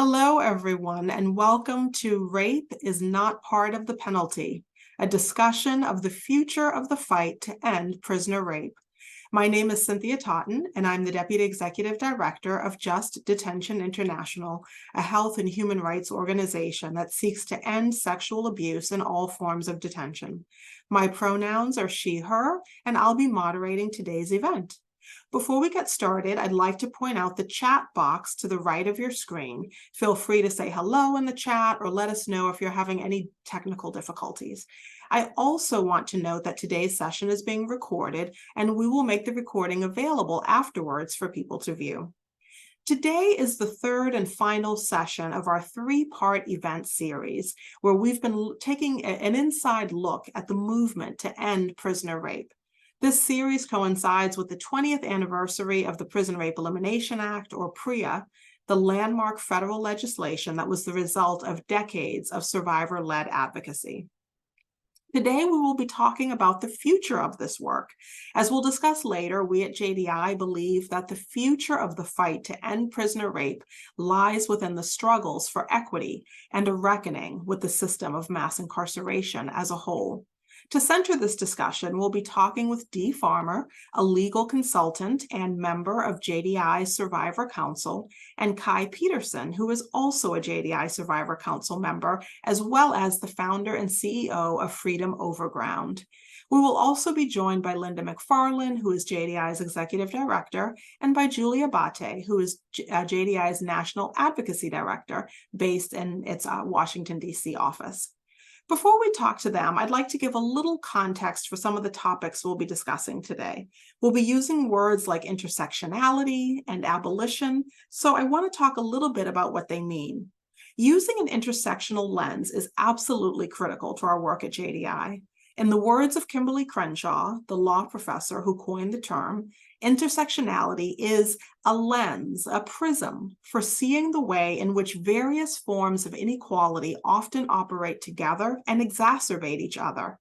Hello, everyone, and welcome to Rape is Not Part of the Penalty, a discussion of the future of the fight to end prisoner rape. My name is Cynthia Totten, and I'm the Deputy Executive Director of Just Detention International, a health and human rights organization that seeks to end sexual abuse in all forms of detention. My pronouns are she, her, and I'll be moderating today's event. Before we get started, I'd like to point out the chat box to the right of your screen. Feel free to say hello in the chat or let us know if you're having any technical difficulties. I also want to note that today's session is being recorded, and we will make the recording available afterwards for people to view. Today is the third and final session of our three-part event series, where we've been taking an inside look at the movement to end prisoner rape. This series coincides with the 20th anniversary of the Prison Rape Elimination Act, or PREA, the landmark federal legislation that was the result of decades of survivor-led advocacy. Today, we will be talking about the future of this work. As we'll discuss later, we at JDI believe that the future of the fight to end prisoner rape lies within the struggles for equity and a reckoning with the system of mass incarceration as a whole. To center this discussion, we'll be talking with Dee Farmer, a legal consultant and member of JDI's Survivor Council, and Kai Peterson, who is also a JDI Survivor Council member, as well as the founder and CEO of Freedom Overground. We will also be joined by Linda McFarlane, who is JDI's Executive Director, and by Julia Bate, who is JDI's National Advocacy Director, based in its Washington, D.C. office. Before we talk to them, I'd like to give a little context for some of the topics we'll be discussing today. We'll be using words like intersectionality and abolition, so I want to talk a little bit about what they mean. Using an intersectional lens is absolutely critical to our work at JDI. In the words of Kimberly Crenshaw, the law professor who coined the term, intersectionality is a lens, a prism, for seeing the way in which various forms of inequality often operate together and exacerbate each other.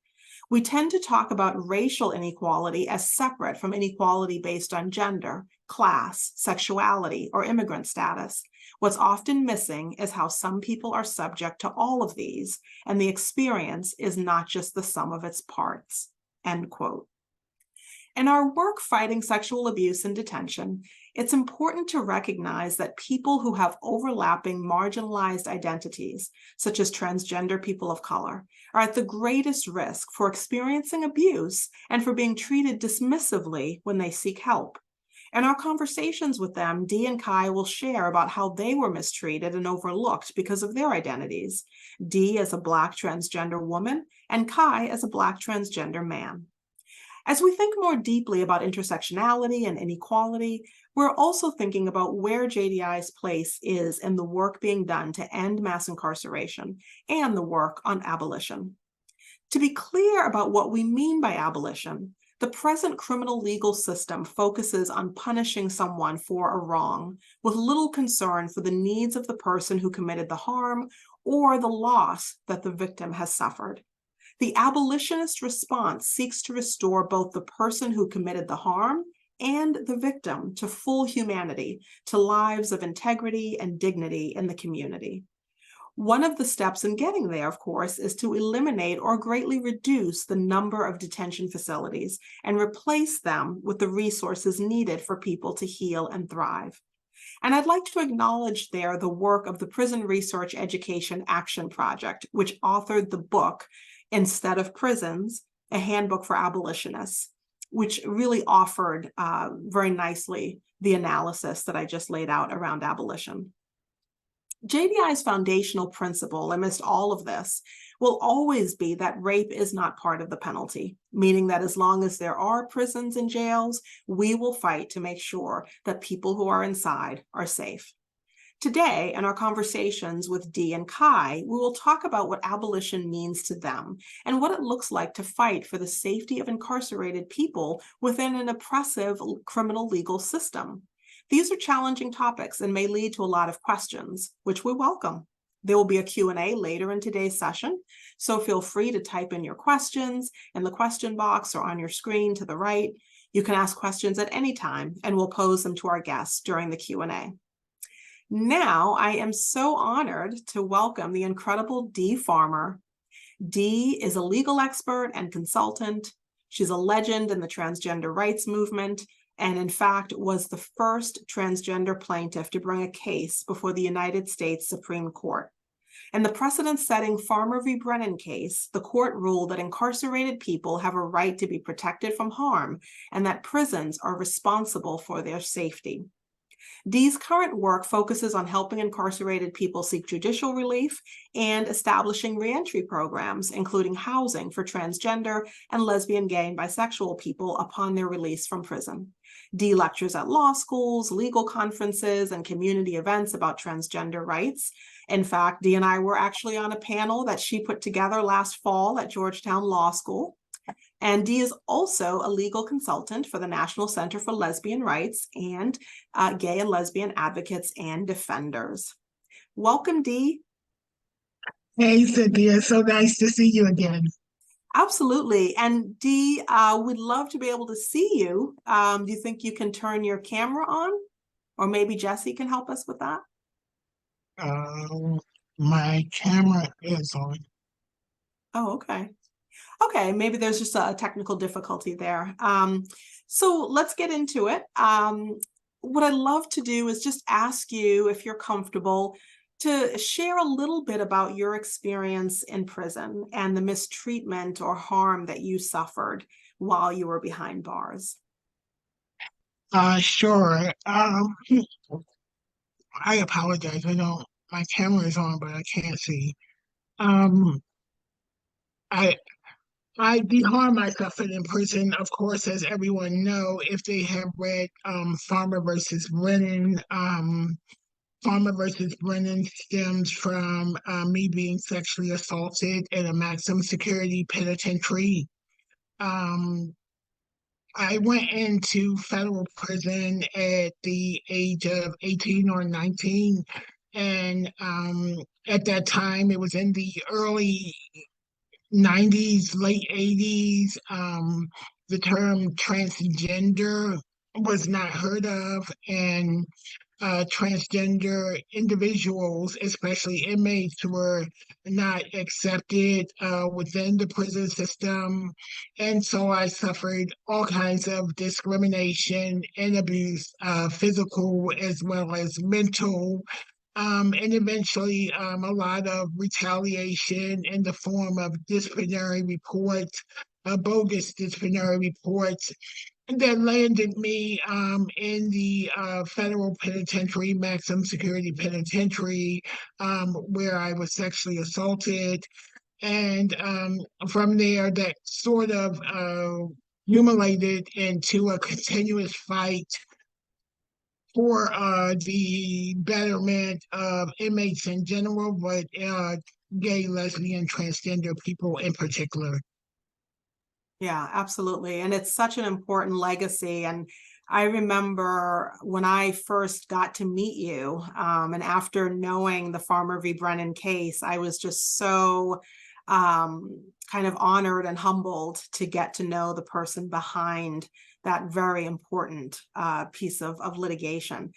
We tend to talk about racial inequality as separate from inequality based on gender, class, sexuality, or immigrant status. What's often missing is how some people are subject to all of these, and the experience is not just the sum of its parts. End quote. In our work fighting sexual abuse in detention, it's important to recognize that people who have overlapping marginalized identities, such as transgender people of color, are at the greatest risk for experiencing abuse and for being treated dismissively when they seek help. In our conversations with them, Dee and Kai will share about how they were mistreated and overlooked because of their identities, Dee as a Black transgender woman and Kai as a Black transgender man. As we think more deeply about intersectionality and inequality, we're also thinking about where JDI's place is in the work being done to end mass incarceration and the work on abolition. To be clear about what we mean by abolition, the present criminal legal system focuses on punishing someone for a wrong, with little concern for the needs of the person who committed the harm or the loss that the victim has suffered. The abolitionist response seeks to restore both the person who committed the harm and the victim to full humanity, to lives of integrity and dignity in the community. One of the steps in getting there, of course, is to eliminate or greatly reduce the number of detention facilities and replace them with the resources needed for people to heal and thrive. And I'd like to acknowledge there the work of the Prison Research Education Action Project, which authored the book, Instead of Prisons, a Handbook for Abolitionists, which really offered very nicely the analysis that I just laid out around abolition. JDI's foundational principle amidst all of this will always be that rape is not part of the penalty, meaning that as long as there are prisons and jails, we will fight to make sure that people who are inside are safe. Today, in our conversations with Dee and Kai, we will talk about what abolition means to them and what it looks like to fight for the safety of incarcerated people within an oppressive criminal legal system. These are challenging topics and may lead to a lot of questions, which we welcome. There will be a Q&A later in today's session, so feel free to type in your questions in the question box or on your screen to the right. You can ask questions at any time, and we'll pose them to our guests during the Q&A. Now, I am so honored to welcome the incredible Dee Farmer. Dee is a legal expert and consultant. She's a legend in the transgender rights movement, and in fact was the first transgender plaintiff to bring a case before the United States Supreme Court. In the precedent-setting Farmer v. Brennan case, the court ruled that incarcerated people have a right to be protected from harm and that prisons are responsible for their safety. Dee's current work focuses on helping incarcerated people seek judicial relief and establishing reentry programs, including housing for transgender and lesbian, gay, and bisexual people upon their release from prison. Dee lectures at law schools, legal conferences, and community events about transgender rights. In fact, Dee and I were actually on a panel that she put together last fall at Georgetown Law School. And Dee is also a legal consultant for the National Center for Lesbian Rights and gay and lesbian advocates and defenders. Welcome, Dee. Hey, Cynthia, so nice to see you again. Absolutely. And Dee, we'd love to be able to see you. Do you think you can turn your camera on? Or maybe Jesse can help us with that? My camera is on. Oh, okay. Okay, maybe there's just a technical difficulty there. So let's get into it. What I'd love to do is just ask you, if you're comfortable, to share a little bit about your experience in prison and the mistreatment or harm that you suffered while you were behind bars. Sure. I apologize. I don't, my camera is on, but I can't see. Um, I, the harm I suffered in prison, of course, as everyone know, if they have read, Farmer versus Brennan, Farmer versus Brennan stems from me being sexually assaulted in a maximum security penitentiary. Um, I went into federal prison at the age of 18 or 19. And at that time, it was in the early 90s, late 80s. The term transgender was not heard of. And transgender individuals, especially inmates, were not accepted within the prison system. And so I suffered all kinds of discrimination and abuse, physical as well as mental. And eventually, a lot of retaliation in the form of disciplinary reports, bogus disciplinary reports that landed me in the federal penitentiary, maximum security penitentiary, where I was sexually assaulted. And from there, that sort of accumulated into a continuous fight for the betterment of inmates in general, but gay, lesbian, transgender people in particular. Yeah, absolutely. And it's such an important legacy. And I remember when I first got to meet you, and after knowing the Farmer v. Brennan case, I was just so kind of honored and humbled to get to know the person behind that very important piece of litigation.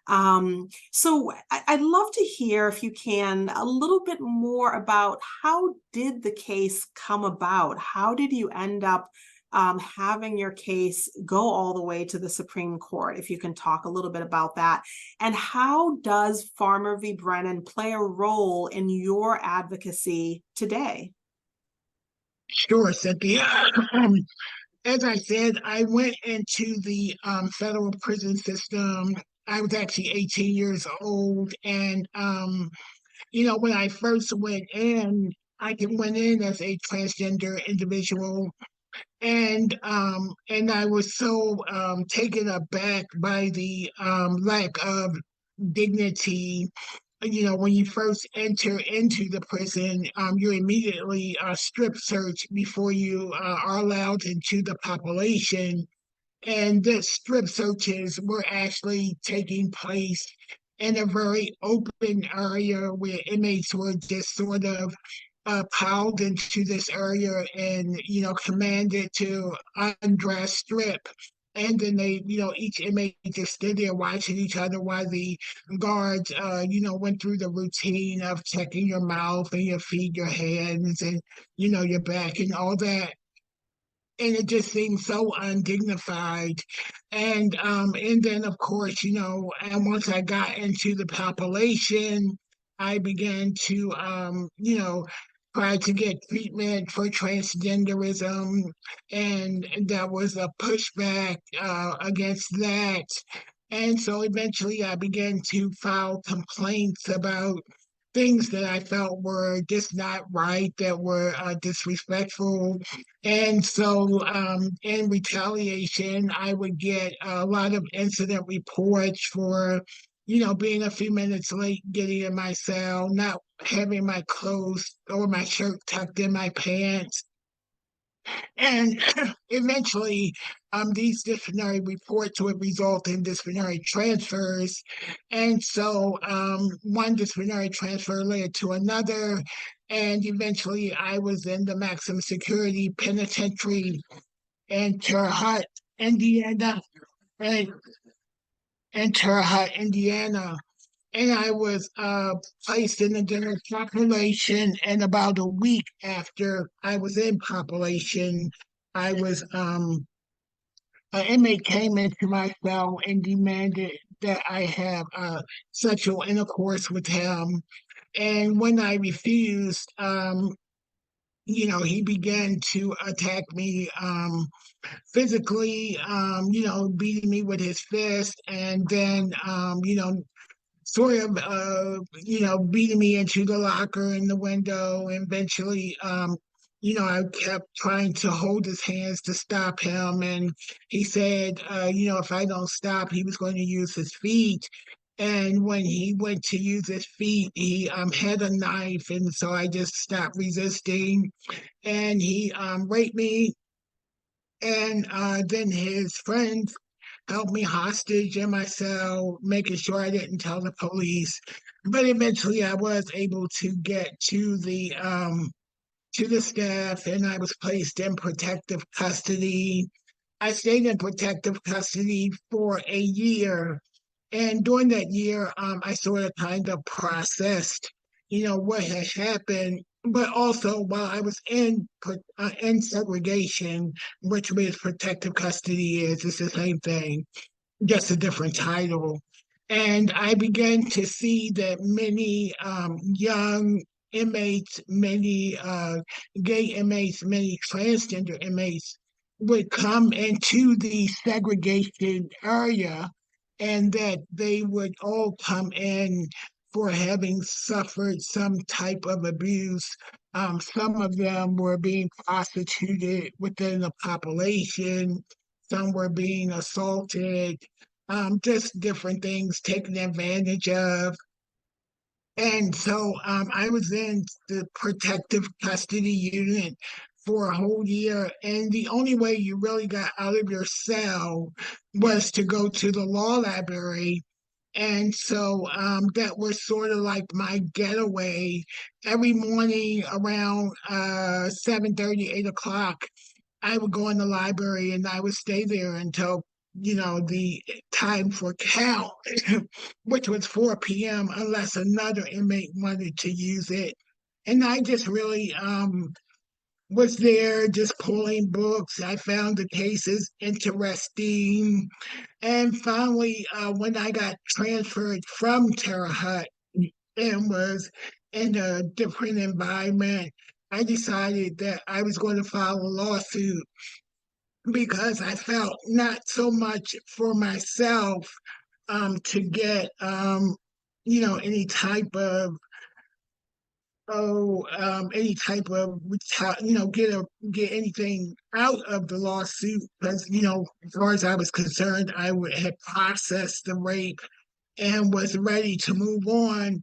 So I'd love to hear, if you can, a little bit more about how did the case come about? How did you end up having your case go all the way to the Supreme Court? If you can talk a little bit about that. And how does Farmer v. Brennan play a role in your advocacy today? Sure, Cynthia. As I said, I went into the federal prison system. I was actually 18 years old. And, when I first went in, went in as a transgender individual. And I was so taken aback by the lack of dignity. When you first enter into the prison, you're immediately strip searched before you are allowed into the population. And the strip searches were actually taking place in a very open area where inmates were just sort of piled into this area and, commanded to undress, strip. And then they, each inmate just stood there watching each other while the guards, went through the routine of checking your mouth and your feet, your hands, and, your back and all that. And it just seemed so undignified. And then of course, and once I got into the population, I began to try to get treatment for transgenderism, and that was a pushback against that. And so eventually I began to file complaints about things that I felt were just not right, that were disrespectful. And so, in retaliation, I would get a lot of incident reports for, being a few minutes late getting in my cell, not having my clothes or my shirt tucked in my pants. And eventually, these disciplinary reports would result in disciplinary transfers. And so one disciplinary transfer led to another. And eventually, I was in the maximum security penitentiary in Terre Haute, Indiana. And in Terre Haute, Indiana. And I was placed in the general population. And about a week after I was in population, I was an inmate came into my cell and demanded that I have sexual intercourse with him. And when I refused, he began to attack me physically, beating me with his fist, and then sort of beating me into the locker in the window. And eventually I kept trying to hold his hands to stop him, and he said if I don't stop, he was going to use his feet. And when he went to use his feet, he had a knife, and so I just stopped resisting, and he raped me. And then his friends held me hostage in my cell, making sure I didn't tell the police. But eventually, I was able to get to the staff, and I was placed in protective custody. I stayed in protective custody for a year, and during that year, I sort of kind of processed, what had happened. But also, while I was in segregation, which means protective custody is, it's the same thing, just a different title. And I began to see that many young inmates, many gay inmates, many transgender inmates would come into the segregation area, and that they would all come in for having suffered some type of abuse. Some of them were being prostituted within the population, some were being assaulted, just different things taken advantage of. And so I was in the protective custody unit for a whole year. And the only way you really got out of your cell was to go to the law library. And so that was sort of like my getaway. Every morning around 7:30, 8 o'clock, I would go in the library and I would stay there until, the time for count, which was 4 p.m., unless another inmate wanted to use it. And I just really was there just pulling books. I found the cases interesting. And finally, when I got transferred from Terre Haute and was in a different environment, I decided that I was going to file a lawsuit because I felt not so much for myself to get any type of any type of get anything out of the lawsuit, because as far as I was concerned, had processed the rape and was ready to move on.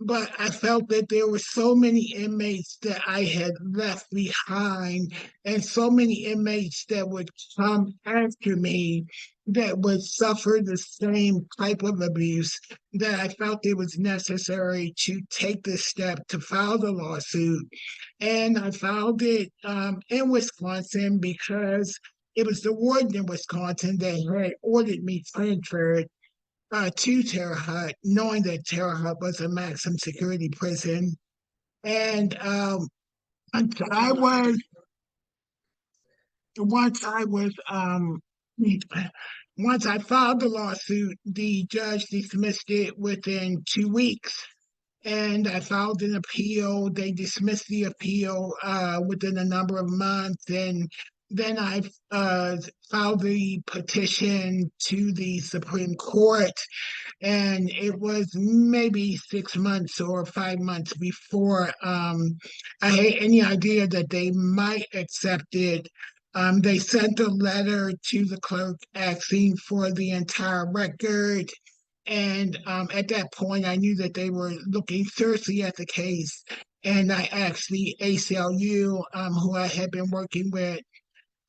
But I felt that there were so many inmates that I had left behind, and so many inmates that would come after me that would suffer the same type of abuse, that I felt it was necessary to take this step to file the lawsuit. And I filed it in Wisconsin because it was the warden in Wisconsin that had ordered me transferred to Terre Haute, knowing that Terre Haute was a maximum security prison. And once I was, once I was, once I filed the lawsuit, the judge dismissed it within 2 weeks. And I filed an appeal. They dismissed the appeal within a number of months. And then I filed the petition to the Supreme Court, and it was maybe 6 months or 5 months before I had any idea that they might accept it. They sent a letter to the clerk asking for the entire record. And at that point, I knew that they were looking seriously at the case. And I asked the ACLU, who I had been working with,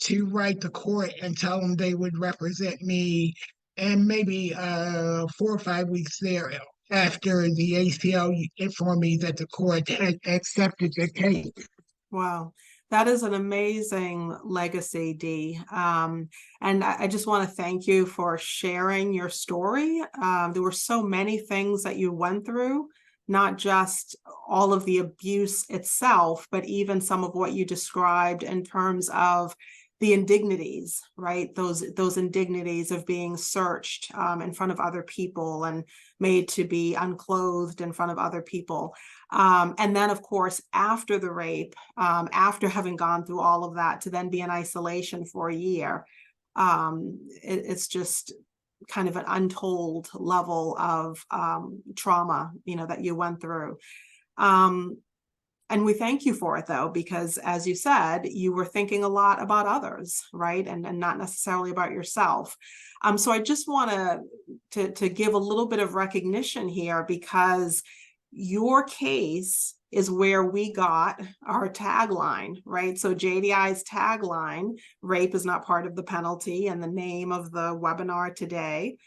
to write the court and tell them they would represent me. And maybe 4 or 5 weeks thereafter, the ACLU informed me that the court had accepted the case. Wow. That is an amazing legacy, Dee. And I just want to thank you for sharing your story. There were so many things that you went through, not just all of the abuse itself, but even some of what you described in terms of the indignities, right? Those indignities of being searched in front of other people and made to be unclothed in front of other people. And then, of course, after the rape, after having gone through all of that, to then be in isolation for a year, it's just kind of an untold level of trauma, that you went through. And we thank you for it, though, because as you said, you were thinking a lot about others, right? And not necessarily about yourself. So I just want to give a little bit of recognition here, because your case is where we got our tagline, right? So JDI's tagline, rape is not part of the penalty, and the name of the webinar today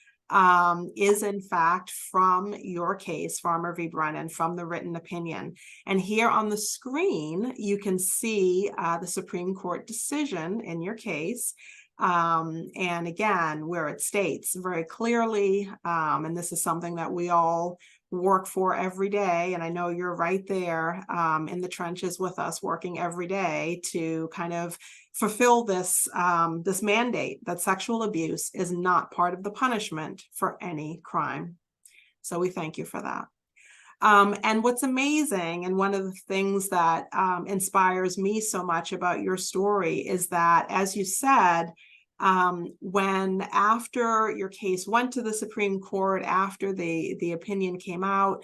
is in fact from your case, Farmer v. Brennan, from the written opinion. And here on the screen, you can see the Supreme Court decision in your case. And again, where it states very clearly, and this is something that we all work for every day, and I know you're right there in the trenches with us, working every day to kind of fulfill this this mandate that sexual abuse is not part of the punishment for any crime. So we thank you for that. And what's amazing, and one of the things that inspires me so much about your story, is that, as you said, when after your case went to the Supreme Court, after the opinion came out,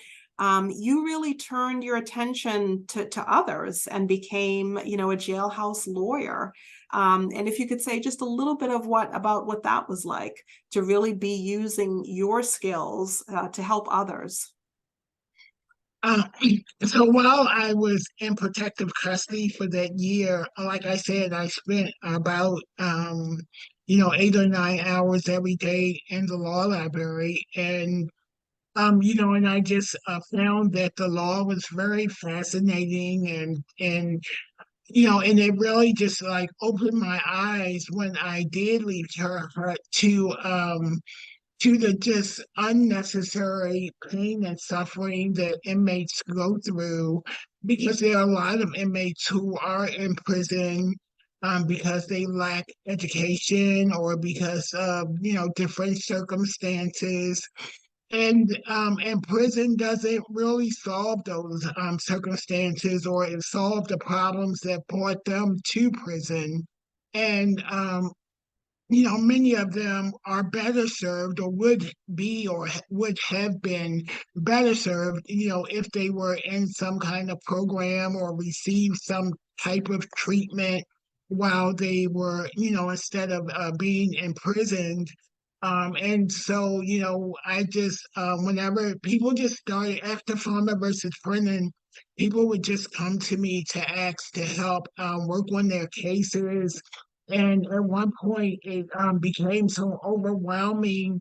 you really turned your attention to others and became, a jailhouse lawyer. And if you could say just a little bit of about what that was like, to really be using your skills to help others. So while I was in protective custody for that year, like I said, I spent about 8 or 9 hours every day in the law library, and and I just found that the law was very fascinating, and it really just like opened my eyes when I did leave Terre Haute to the just unnecessary pain and suffering that inmates go through, because there are a lot of inmates who are in prison because they lack education, or because of different circumstances. And prison doesn't really solve those circumstances, or it solve the problems that brought them to prison. And many of them are better served, or would be, or would have been better served, if they were in some kind of program or received some type of treatment while they were, instead of being imprisoned. And so, I just, whenever people just started after Farmer versus Brennan, people would just come to me to ask to help work on their cases. And at one point, it became so overwhelming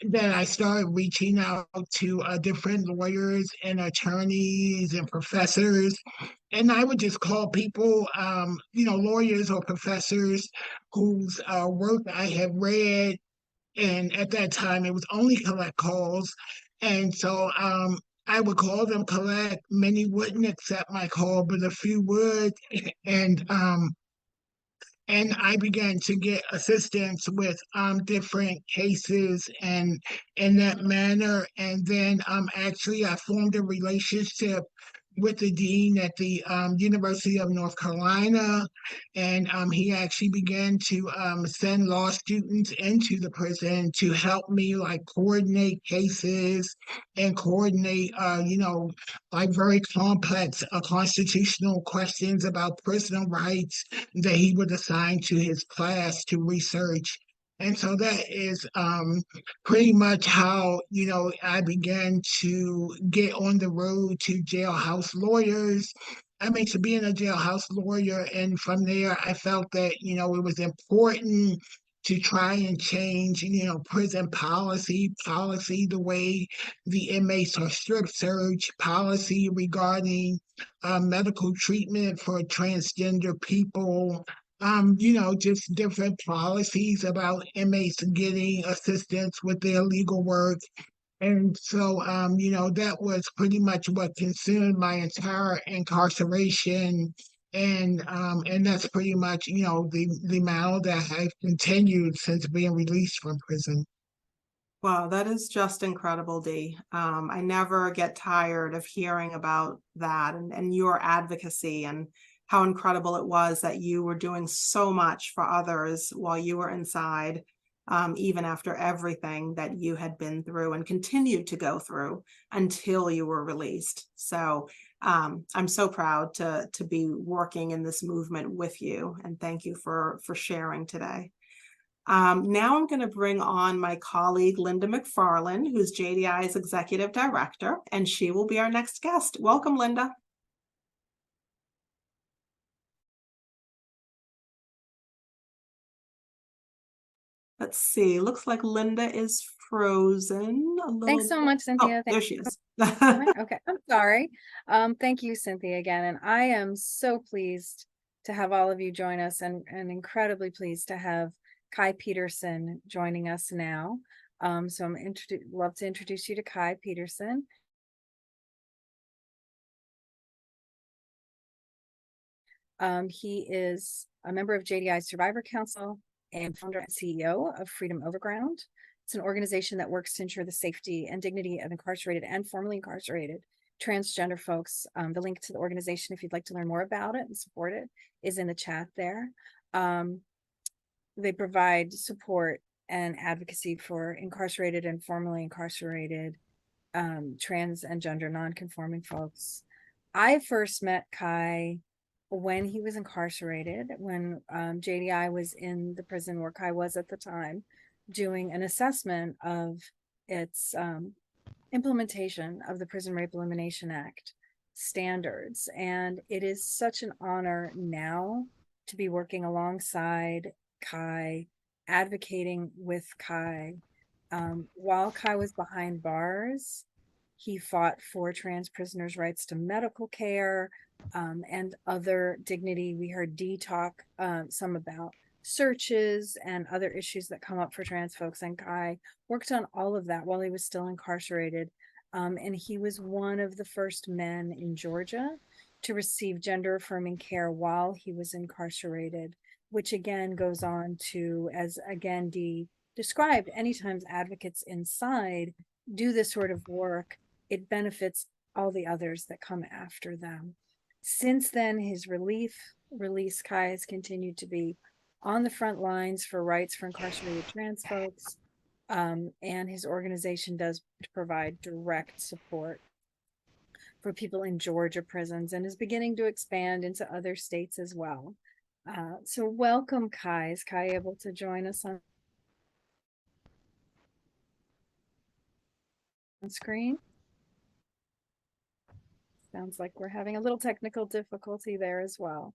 that I started reaching out to different lawyers and attorneys and professors. And I would just call people, lawyers or professors whose work I have read. And at that time, it was only collect calls. And so I would call them collect. Many wouldn't accept my call, but a few would. And and I began to get assistance with different cases and in that manner. And then actually I formed a relationship with the dean at the University of North Carolina, and he actually began to send law students into the prison to help me like coordinate cases and coordinate, like very complex constitutional questions about prisoner rights that he would assign to his class to research. And so that is pretty much how, I began to get on the road to jailhouse lawyers. I mean, to being a jailhouse lawyer. And from there, I felt that, it was important to try and change, prison policy, the way the inmates are strip searched, policy regarding medical treatment for transgender people, just different policies about inmates getting assistance with their legal work. And so, that was pretty much what consumed my entire incarceration. And that's pretty much, the amount that I've continued since being released from prison. Wow, that is just incredible, Dee. I never get tired of hearing about that and your advocacy and how incredible it was that you were doing so much for others while you were inside, even after everything that you had been through and continued to go through until you were released. So I'm so proud to be working in this movement with you, and thank you for sharing today. Now I'm going to bring on my colleague, Linda McFarland, who's JDI's Executive Director, and she will be our next guest. Welcome, Linda. Let's see. Looks like Linda is frozen a little Thanks so much, Cynthia. Oh, there she is. Okay, I'm sorry. Thank you, Cynthia, again. And I am so pleased to have all of you join us and incredibly pleased to have Kai Peterson joining us now. So I'm love to introduce you to Kai Peterson. He is a member of JDI Survivor Council and founder and CEO of Freedom Overground. It's an organization that works to ensure the safety and dignity of incarcerated and formerly incarcerated transgender folks. The link to the organization, if you'd like to learn more about it and support it, is in the chat there. They provide support and advocacy for incarcerated and formerly incarcerated trans and gender non-conforming folks. I first met Kai when he was incarcerated, when JDI was in the prison where Kai was at the time, doing an assessment of its implementation of the Prison Rape Elimination Act standards. And it is such an honor now to be working alongside Kai, advocating with Kai. While Kai was behind bars, he fought for trans prisoners' rights to medical care and other dignity. We heard Dee talk some about searches and other issues that come up for trans folks, and Kai worked on all of that while he was still incarcerated. And he was one of the first men in Georgia to receive gender affirming care while he was incarcerated, which again goes on to, as again Dee described, anytime advocates inside do this sort of work, it benefits all the others that come after them. Since then, his release, Kai has continued to be on the front lines for rights for incarcerated trans folks, and his organization does provide direct support for people in Georgia prisons and is beginning to expand into other states as well. So welcome, Kai. Is Kai able to join us on screen? Sounds like we're having a little technical difficulty there as well.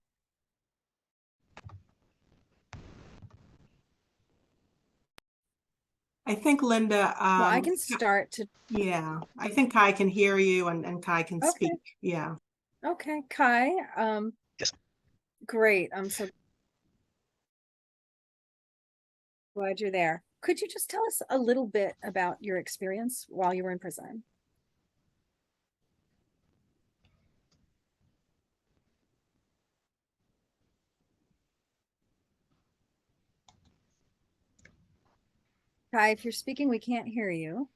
I think Linda, Well, I can start to, yeah, I think Kai can hear you and Kai can okay, speak. Yeah. okay, Kai, Yes. great. I'm so glad you're there. Could you just tell us a little bit about your experience while you were in prison? Kai, if you're speaking, we can't hear you.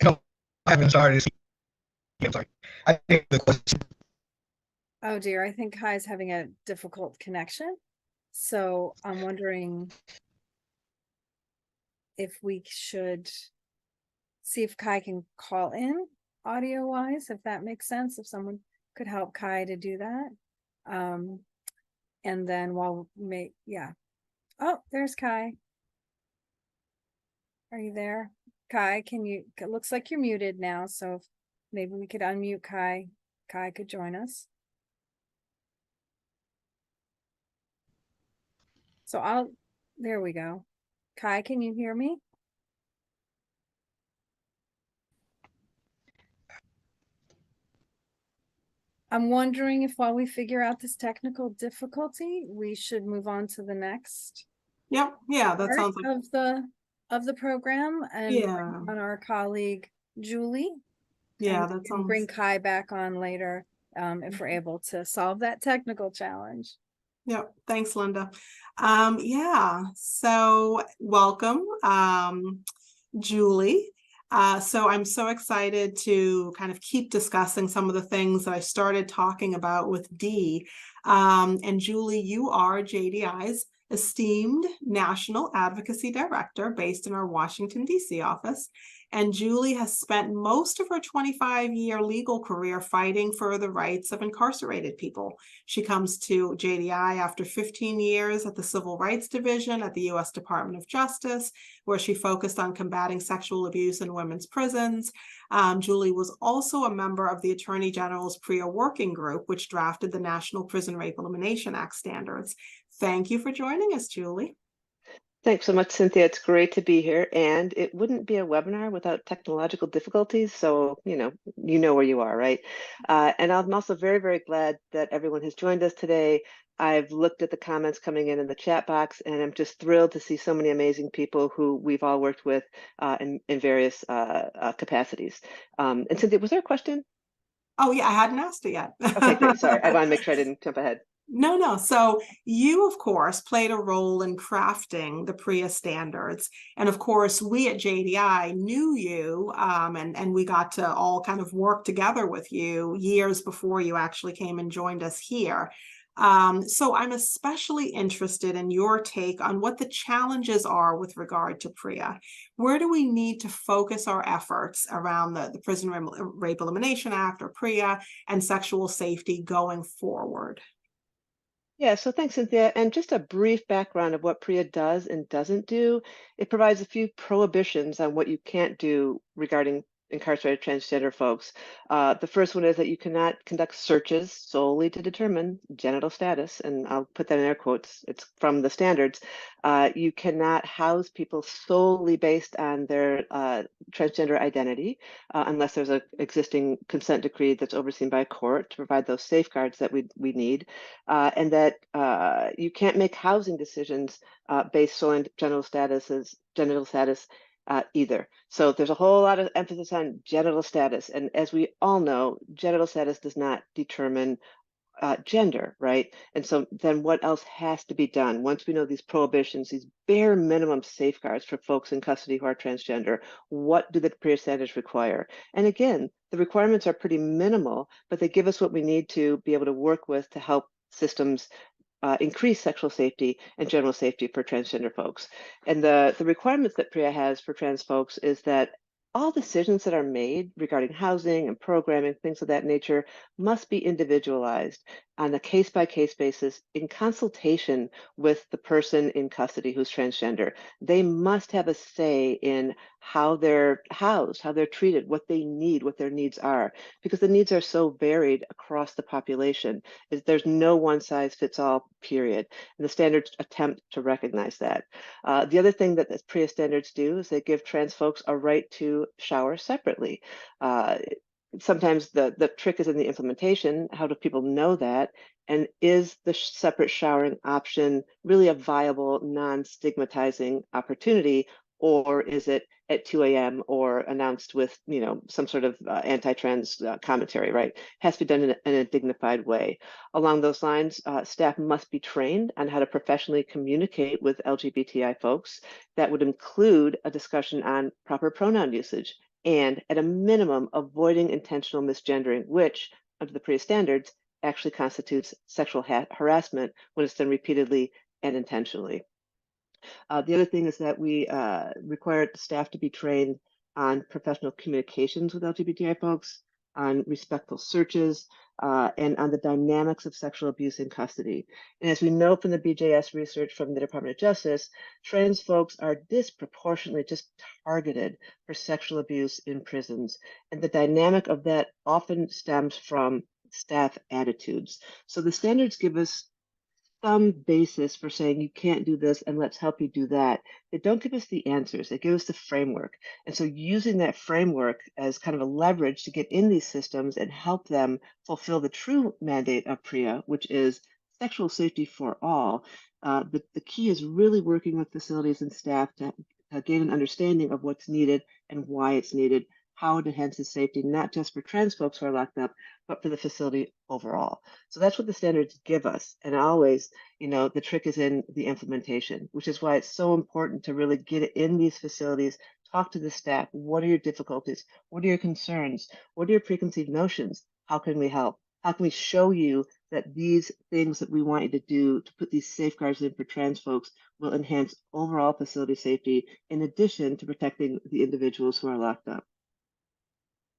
No, I haven't started. I'm sorry. I think the question. Oh dear, I think Kai's having a difficult connection. So I'm wondering if we should see if Kai can call in audio wise, if that makes sense, if someone could help Kai to do that. And then yeah. Oh, there's Kai. Are you there? Kai, it looks like you're muted now, so maybe we could unmute Kai. Kai could join us. So there we go. Kai, can you hear me? I'm wondering if while we figure out this technical difficulty, we should move on to the next Yep. Yeah, that part sounds like, of the program and bring yeah. on our colleague Julie. Yeah, And we that can sounds. bring Kai back on later if we're able to solve that technical challenge. Yep. Thanks, Linda. Yeah, so welcome, Julie. So I'm so excited to kind of keep discussing some of the things that I started talking about with Dee. And Julie, you are JDI's esteemed National Advocacy Director based in our Washington, D.C. office. And Julie has spent most of her 25-year legal career fighting for the rights of incarcerated people. She comes to JDI after 15 years at the Civil Rights Division at the U.S. Department of Justice, where she focused on combating sexual abuse in women's prisons. Julie was also a member of the Attorney General's PREA working group, which drafted the National Prison Rape Elimination Act standards. Thank you for joining us, Julie. Thanks so much, Cynthia. It's great to be here, and it wouldn't be a webinar without technological difficulties. So, you know where you are, right? And I'm also very, very glad that everyone has joined us today. I've looked at the comments coming in the chat box, and I'm just thrilled to see so many amazing people who we've all worked with in various capacities. And Cynthia, was there a question? Oh, yeah, I hadn't asked it yet. Okay, great. Sorry, I want to make sure I didn't jump ahead. No. So you, of course, played a role in crafting the PREA standards. And of course, we at JDI knew you and we got to all kind of work together with you years before you actually came and joined us here. So I'm especially interested in your take on what the challenges are with regard to PREA. Where do we need to focus our efforts around the Prison Rape Elimination Act, or PREA, and sexual safety going forward? Yeah, so thanks, Cynthia. And just a brief background of what PREA does and doesn't do. It provides a few prohibitions on what you can't do regarding incarcerated transgender folks. The first one is that you cannot conduct searches solely to determine genital status, and I'll put that in air quotes. It's from the standards. You cannot house people solely based on their transgender identity, unless there's an existing consent decree that's overseen by a court to provide those safeguards that we need. And that you can't make housing decisions based solely on genital status either. So there's a whole lot of emphasis on genital status. And as we all know, genital status does not determine gender, right? And so then what else has to be done? Once we know these prohibitions, these bare minimum safeguards for folks in custody who are transgender, what do the PREA standards require? And again, the requirements are pretty minimal, but they give us what we need to be able to work with to help systems increase sexual safety and general safety for transgender folks. And the requirements that PREA has for trans folks is that all decisions that are made regarding housing and programming, things of that nature, must be individualized. on a case-by-case basis in consultation with the person in custody who's transgender. They must have a say in how they're housed, how they're treated, what they need, what their needs are, because the needs are so varied across the population. There's no one size fits all, period. And the standards attempt to recognize that. The other thing that the PREA standards do is they give trans folks a right to shower separately. Sometimes the trick is in the implementation. How do people know that? And is the separate showering option really a viable, non-stigmatizing opportunity, or is it at 2 a.m. or announced with, some sort of anti-trans commentary, right? It has to be done in a dignified way. Along those lines, staff must be trained on how to professionally communicate with LGBTI folks. That would include a discussion on proper pronoun usage, and at a minimum, avoiding intentional misgendering, which, under the PREA standards, actually constitutes sexual harassment when it's done repeatedly and intentionally. The other thing is that we require the staff to be trained on professional communications with LGBTI folks, on respectful searches, and on the dynamics of sexual abuse in custody. And as we know from the BJS research from the Department of Justice, trans folks are disproportionately just targeted for sexual abuse in prisons. And the dynamic of that often stems from staff attitudes. So the standards give us some basis for saying you can't do this and let's help you do that. They don't give us the answers, they give us the framework. And so using that framework as kind of a leverage to get in these systems and help them fulfill the true mandate of PREA, which is sexual safety for all. The key is really working with facilities and staff to gain an understanding of what's needed and why it's needed, how it enhances safety, not just for trans folks who are locked up, but for the facility overall. So that's what the standards give us. And always, the trick is in the implementation, which is why it's so important to really get in these facilities, talk to the staff. What are your difficulties? What are your concerns? What are your preconceived notions? How can we help? How can we show you that these things that we want you to do to put these safeguards in for trans folks will enhance overall facility safety, in addition to protecting the individuals who are locked up?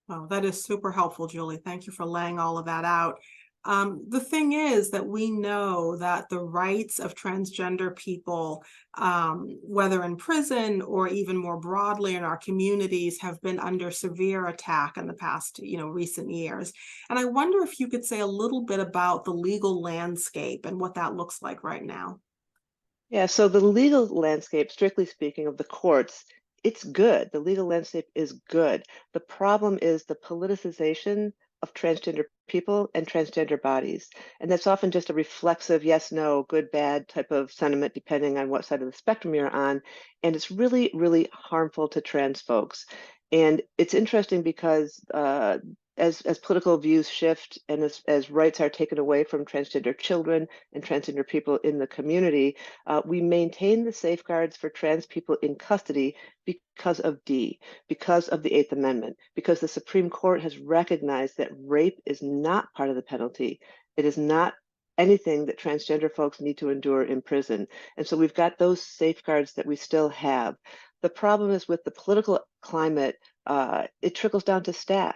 Oh, that is super helpful, Julie. Thank you for laying all of that out. The thing is that we know that the rights of transgender people, whether in prison or even more broadly in our communities, have been under severe attack in the past, recent years. And I wonder if you could say a little bit about the legal landscape and what that looks like right now. Yeah, so the legal landscape, strictly speaking, of the courts, it's good. The legal landscape is good. The problem is the politicization of transgender people and transgender bodies. And that's often just a reflexive yes, no, good, bad type of sentiment, depending on what side of the spectrum you're on. And it's really, really harmful to trans folks. And it's interesting because as political views shift and as rights are taken away from transgender children and transgender people in the community, we maintain the safeguards for trans people in custody because of because of the Eighth Amendment, because the Supreme Court has recognized that rape is not part of the penalty. It is not anything that transgender folks need to endure in prison. And so we've got those safeguards that we still have. The problem is with the political climate, it trickles down to staff,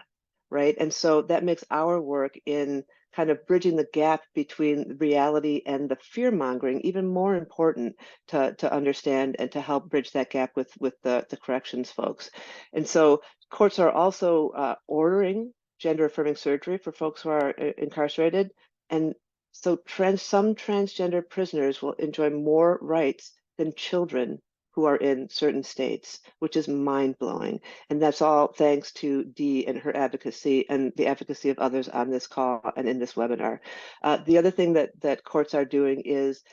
right? And so that makes our work in kind of bridging the gap between reality and the fear mongering even more important to understand and to help bridge that gap with the corrections folks. And so courts are also ordering gender affirming surgery for folks who are incarcerated. And so some transgender prisoners will enjoy more rights than children who are in certain states, which is mind-blowing. And that's all thanks to Dee and her advocacy and the advocacy of others on this call and in this webinar. The other thing that courts are doing is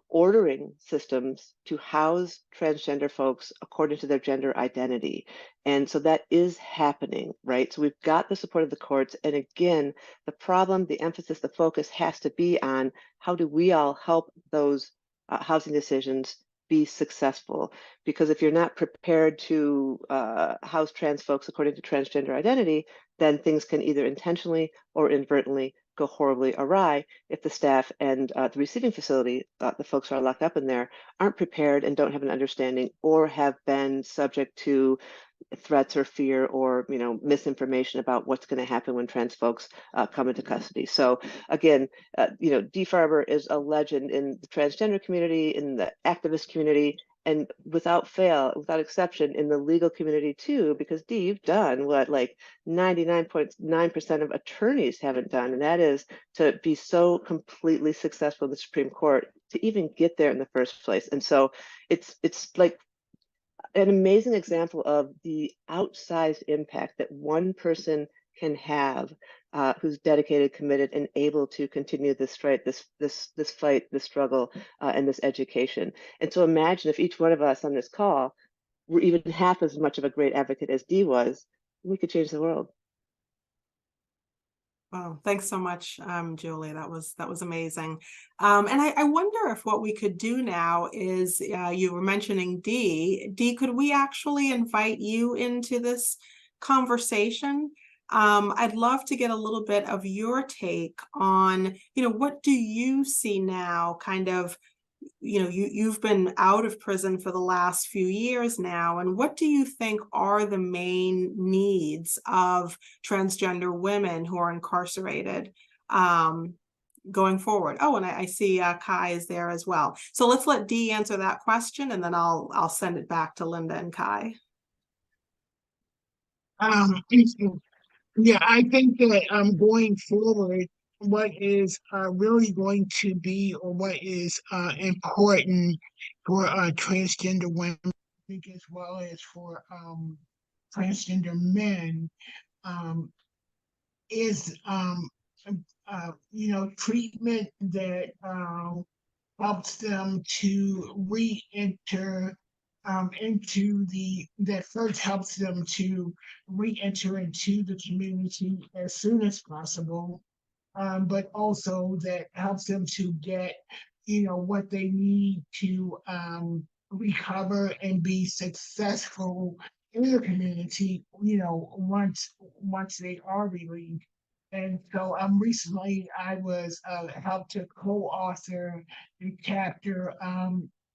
ordering systems to house transgender folks according to their gender identity. And so that is happening, right? So we've got the support of the courts. And again, the problem, the emphasis, the focus has to be on how do we all help those housing decisions be successful? Because if you're not prepared to house trans folks according to transgender identity, then things can either intentionally or inadvertently go horribly awry if the staff and the receiving facility, the folks who are locked up in there, aren't prepared and don't have an understanding or have been subject to threats or fear or misinformation about what's going to happen when trans folks come into custody. So again, Dee Farber is a legend in the transgender community, in the activist community, and without fail, without exception, in the legal community too, because Dee, you've done what like 99.9% of attorneys haven't done, and that is to be so completely successful in the Supreme Court to even get there in the first place. And so it's like an amazing example of the outsized impact that one person can have, who's dedicated, committed, and able to continue this fight, this fight, this struggle, and this education. And so imagine if each one of us on this call were even half as much of a great advocate as Dee was, we could change the world. Wow, thanks so much, Julie. That was amazing. And I wonder if what we could do now is, you were mentioning Dee. Dee, could we actually invite you into this conversation? I'd love to get a little bit of your take on, what do you see now, kind of, you've been out of prison for the last few years now, and what do you think are the main needs of transgender women who are incarcerated going forward? Oh, and I see Kai is there as well. So let's let Dee answer that question, and then I'll send it back to Linda and Kai. Yeah, I think that going forward, what is really going to be, or what is important for transgender women, I think, as well as for transgender men, is treatment that helps them to re-enter that first helps them to re-enter into the community as soon as possible, but also that helps them to get, what they need to recover and be successful in the community, once they are released. And so recently I was helped to co-author a chapter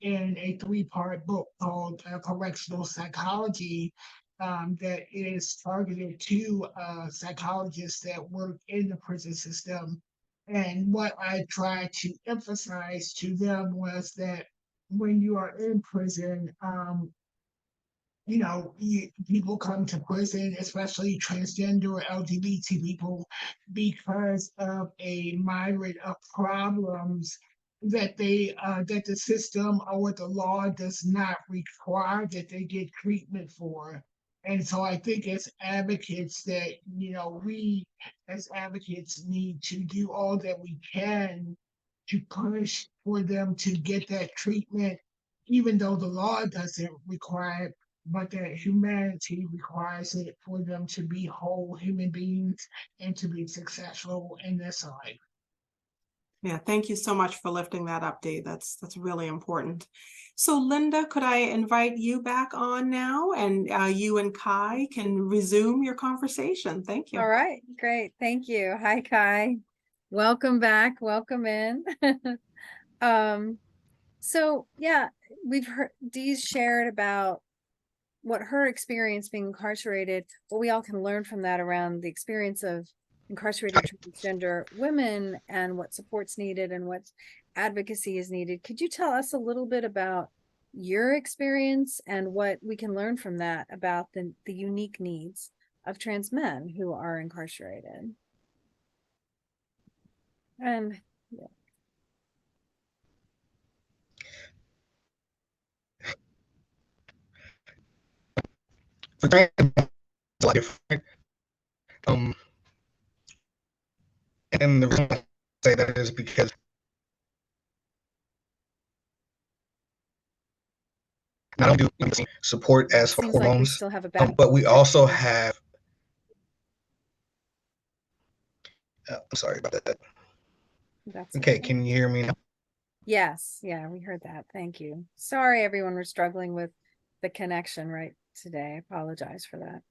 in a 3-part book called Correctional Psychology, that is targeted to psychologists that work in the prison system. And what I tried to emphasize to them was that when you are in prison, people come to prison, especially transgender or LGBT people, because of a myriad of problems that that the system or the law does not require that they get treatment for. And so I think as advocates that, we as advocates need to do all that we can to push for them to get that treatment, even though the law doesn't require it, but that humanity requires it for them to be whole human beings and to be successful in this life. Yeah, thank you so much for lifting that up, Dee. That's really important. So Linda, could I invite you back on now, and you and Kai can resume your conversation? Thank you. All right, great. Thank you. Hi, Kai. Welcome back. Welcome in. So yeah, we've heard Dee's shared about what her experience being incarcerated, what we all can learn from that around the experience of incarcerated transgender women and what support's needed and what advocacy is needed. Could you tell us a little bit about your experience and what we can learn from that about the unique needs of trans men who are incarcerated? And yeah. For trans, it's a lot different. And the reason I say that is because not only do we support as for Seems like we hormones, still have a bad but we also connection. have. I'm sorry about that. That's Okay, can you hear me now? Yes, yeah, we heard that. Thank you. Sorry, everyone, we're struggling with the connection right today. I apologize for that.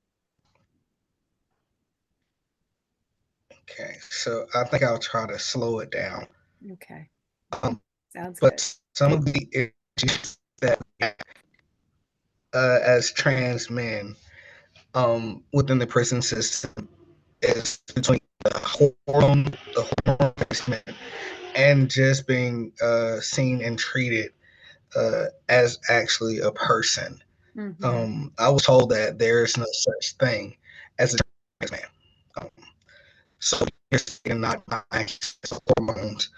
Okay, so I think I'll try to slow it down. Okay. But Sounds good. some of the issues that we have, as trans men, within the prison system is between the hormone replacement, and just being seen and treated as actually a person. I was told that there is no such thing as a trans man. Um, so you're not my access to hormones,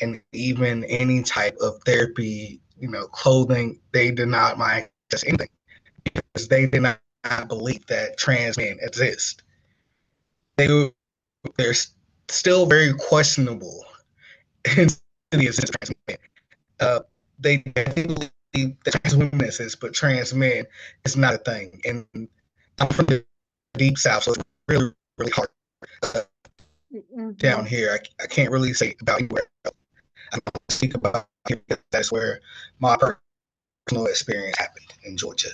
and even any type of therapy, clothing, they denied my access to anything because they did not believe that trans men exist. They're still very questionable in the existence of trans men. They believe that trans women exist, but trans men is not a thing. And I'm from the deep south, so it's really, really hard down here. I can't really say about anywhere else. I can speak about here because that's where my personal experience happened in Georgia.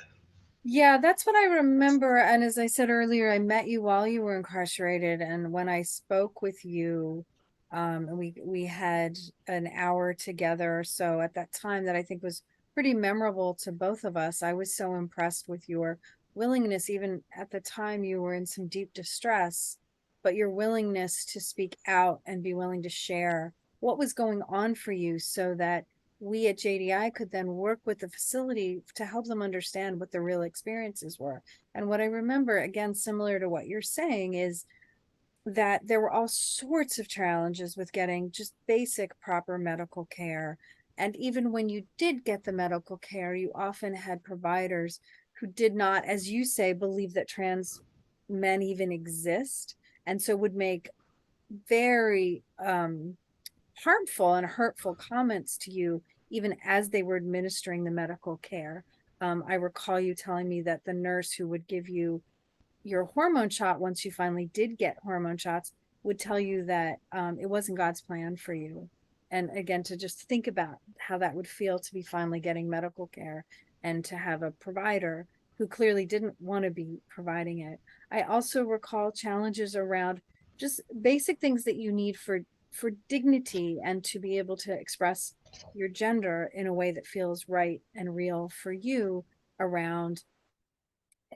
Yeah, that's what I remember. And as I said earlier, I met you while you were incarcerated. And when I spoke with you, and we had an hour together or so at that time that I think was pretty memorable to both of us. I was so impressed with your willingness, even at the time you were in some deep distress, but your willingness to speak out and be willing to share what was going on for you so that we at JDI could then work with the facility to help them understand what the real experiences were. And what I remember, again, similar to what you're saying, is that there were all sorts of challenges with getting just basic proper medical care. And even when you did get the medical care, you often had providers who did not, as you say, believe that trans men even exist, and so would make very harmful and hurtful comments to you even as they were administering the medical care. I recall you telling me that the nurse who would give you your hormone shot, once you finally did get hormone shots, would tell you that it wasn't God's plan for you. And again, to just think about how that would feel to be finally getting medical care and to have a provider who clearly didn't want to be providing it. I also recall challenges around just basic things that you need for dignity and to be able to express your gender in a way that feels right and real for you, around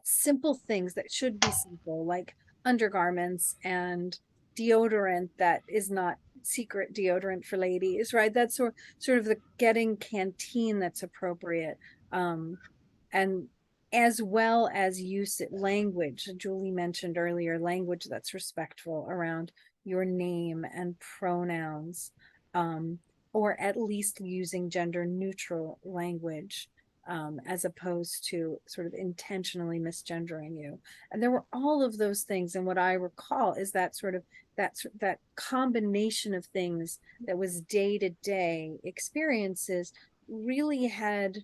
simple things that should be simple, like undergarments and deodorant that is not secret deodorant for ladies, right? That's sort of the getting canteen that's appropriate. And as well as use language, Julie mentioned earlier, language that's respectful around your name and pronouns, or at least using gender neutral language, as opposed to sort of intentionally misgendering you. And there were all of those things. And what I recall is that sort of that combination of things that was day-to-day experiences really had,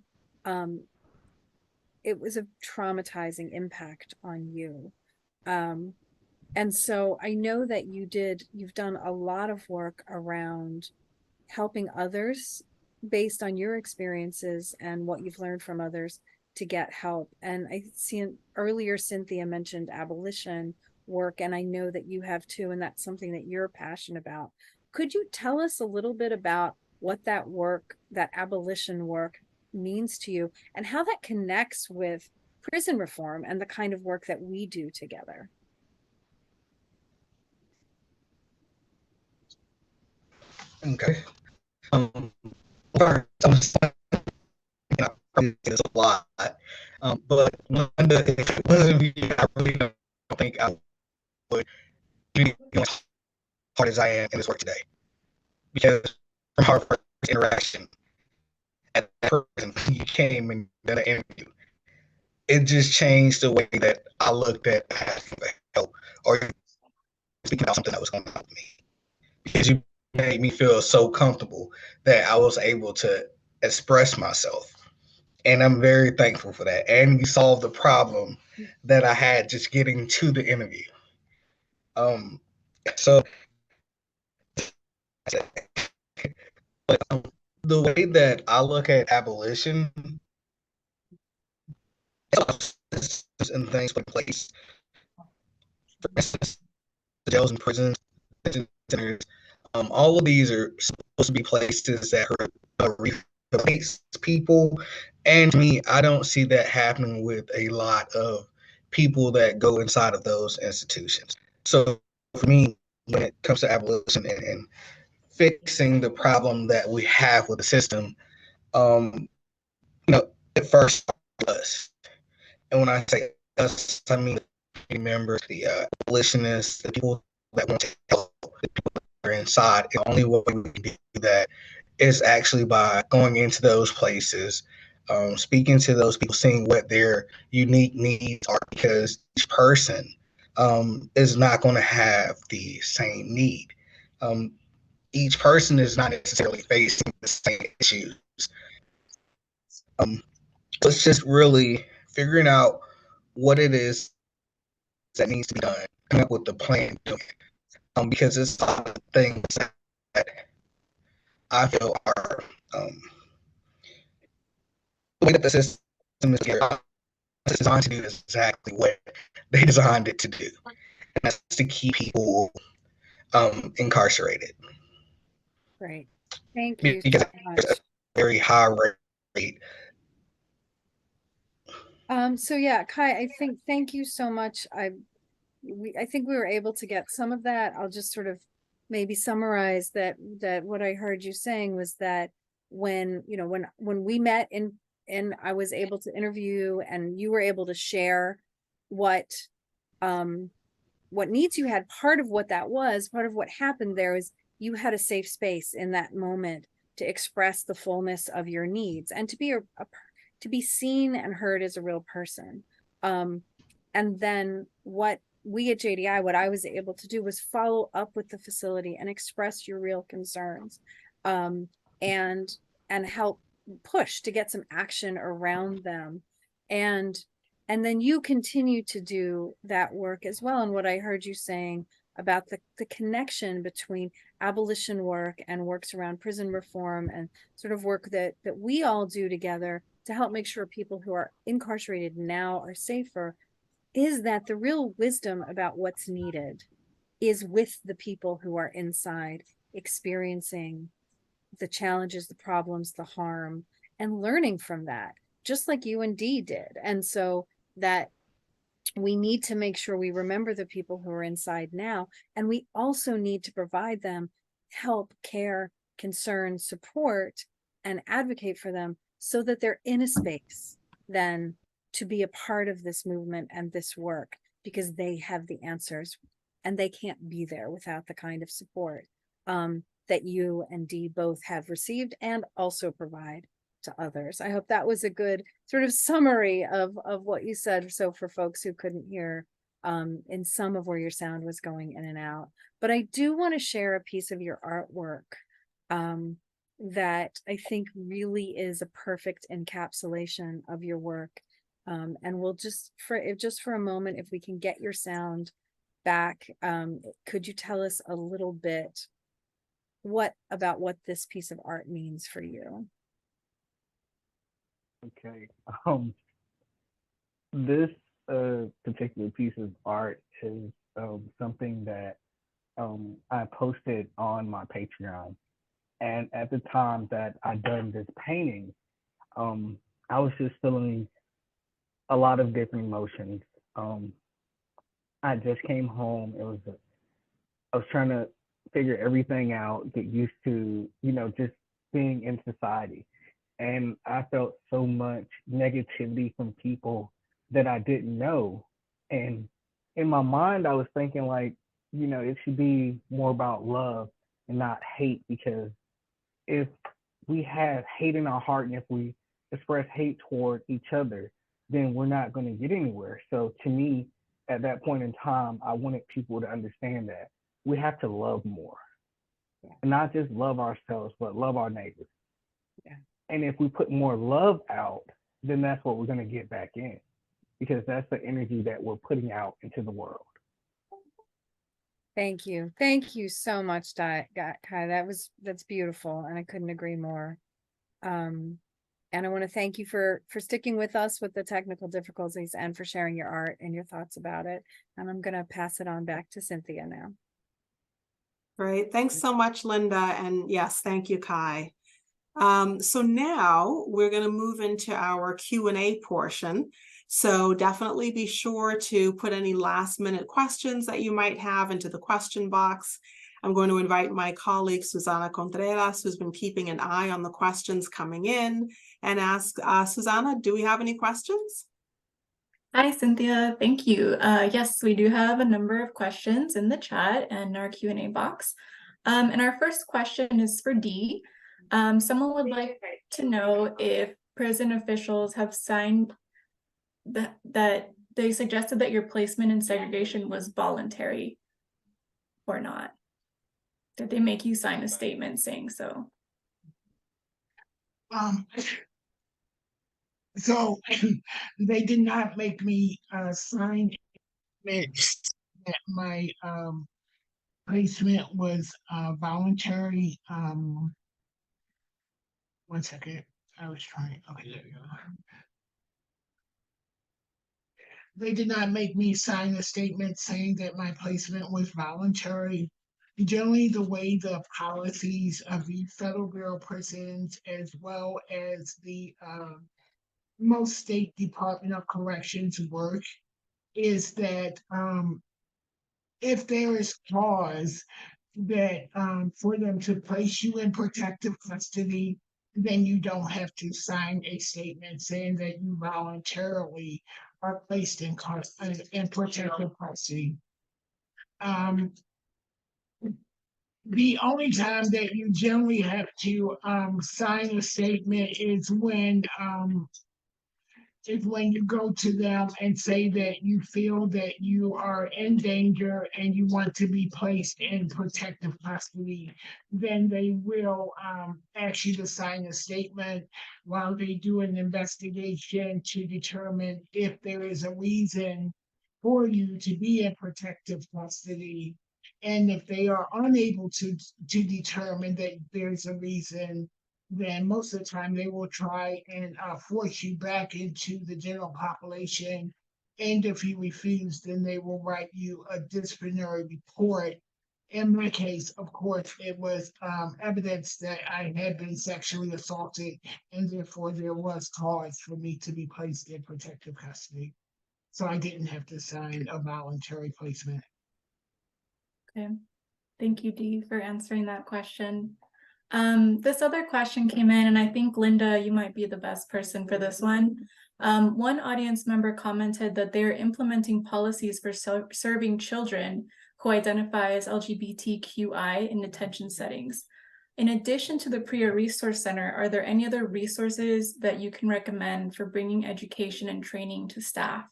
it was a traumatizing impact on you. And so I know that you've done a lot of work around helping others based on your experiences and what you've learned from others to get help. And I see earlier Cynthia mentioned abolition work, and I know that you have too, and that's something that you're passionate about. Could you tell us a little bit about what that work, that abolition work, means to you and how that connects with prison reform and the kind of work that we do together? Okay. I'm just probably say this a lot, but if it wasn't me, I really don't think I would be as hard as I am in this work today. Because from our first interaction at that person, you came and did an interview, it just changed the way that I looked at asking for help or speaking about something that was going on with me. Because you made me feel so comfortable that I was able to express myself. And I'm very thankful for that. And we solved the problem that I had just getting to the interview. So but, the way that I look at abolition and things put in place, for instance, the jails and prisons, centers, all of these are supposed to be places that replace people. And to me, I don't see that happening with a lot of people that go inside of those institutions. So for me, when it comes to abolition and fixing the problem that we have with the system, it first starts with us. And when I say us, I mean the members, the abolitionists, the people that want to help, the people that are inside. The only way we can do that is actually by going into those places, speaking to those people, seeing what their unique needs are, because each person is not going to have the same need. Each person is not necessarily facing the same issues. It's just really figuring out what it is that needs to be done, coming up with the plan, because it's a lot of things that I feel are the way that the system is here. It's designed to do exactly what they designed it to do, and that's to keep people incarcerated. Great. Thank you Because so there's a much. very high rate. So yeah, Kai, I think, thank you so much. I think we were able to get some of that. I'll just sort of maybe summarize that what I heard you saying was that when, you know, when we met and I was able to interview and you were able to share what needs you had, part of what that was, part of what happened there is you had a safe space in that moment to express the fullness of your needs and to be to be seen and heard as a real person. And then what we at JDI, what I was able to do was follow up with the facility and express your real concerns, and help push to get some action around them. And then you continue to do that work as well. And what I heard you saying about the connection between abolition work and works around prison reform and sort of work that we all do together to help make sure people who are incarcerated now are safer, is that the real wisdom about what's needed is with the people who are inside experiencing the challenges, the problems, the harm, and learning from that, just like you and Dee did. And so that we need to make sure we remember the people who are inside now, and we also need to provide them help, care, concern, support, and advocate for them so that they're in a space then to be a part of this movement and this work, because they have the answers and they can't be there without the kind of support that you and Dee both have received and also provide to others. I hope that was a good sort of summary of what you said. So for folks who couldn't hear in some of where your sound was going in and out, but I do want to share a piece of your artwork that I think really is a perfect encapsulation of your work. And we'll just for a moment, if we can get your sound back, could you tell us a little bit about what this piece of art means for you? Okay. This particular piece of art is something that I posted on my Patreon. And at the time that I done this painting, I was just feeling a lot of different emotions. I just came home. I was trying to figure everything out, get used to, just being in society. And I felt so much negativity from people that I didn't know. And in my mind, I was thinking like, it should be more about love and not hate, because if we have hate in our heart and if we express hate toward each other, then we're not going to get anywhere. So to me, at that point in time, I wanted people to understand that we have to love more. Yeah. And not just love ourselves, but love our neighbors. Yeah. And if we put more love out, then that's what we're going to get back in, because that's the energy that we're putting out into the world. Thank you. Thank you so much, Kai. That's beautiful. And I couldn't agree more. And I want to thank you for sticking with us with the technical difficulties and for sharing your art and your thoughts about it. And I'm going to pass it on back to Cynthia now. Great. Thanks so much, Linda. And yes, thank you, Kai. So now we're going to move into our Q&A portion. So definitely be sure to put any last minute questions that you might have into the question box. I'm going to invite my colleague, Susana Contreras, who's been keeping an eye on the questions coming in, and ask Susana, do we have any questions? Hi, Cynthia. Thank you. Yes, we do have a number of questions in the chat and our Q&A box. And our first question is for Dee. Someone would like to know if prison officials have signed that they suggested that your placement in segregation was voluntary or not. Did they make you sign a statement saying so? So they did not make me sign that my placement was voluntary. 1 second. I was trying. Okay, there we go. They did not make me sign a statement saying that my placement was voluntary. Generally, the way the policies of the Federal Bureau of Prisons, as well as the most state Department of Corrections work, is that if there is cause that for them to place you in protective custody, then you don't have to sign a statement saying that you voluntarily are placed in protective custody. The only time that you generally have to sign a statement is when you go to them and say that you feel that you are in danger and you want to be placed in protective custody. Then they will ask you to sign a statement while they do an investigation to determine if there is a reason for you to be in protective custody. And if they are unable to determine that there's a reason, then most of the time they will try and force you back into the general population. And if you refuse, then they will write you a disciplinary report. In my case, of course, it was evidence that I had been sexually assaulted, and therefore there was cause for me to be placed in protective custody. So I didn't have to sign a voluntary placement. Okay. Thank you, Dee, for answering that question. This other question came in, and I think, Linda, you might be the best person for this one. One audience member commented that they're implementing policies for serving children who identify as LGBTQI in detention settings. In addition to the PREA Resource Center, are there any other resources that you can recommend for bringing education and training to staff?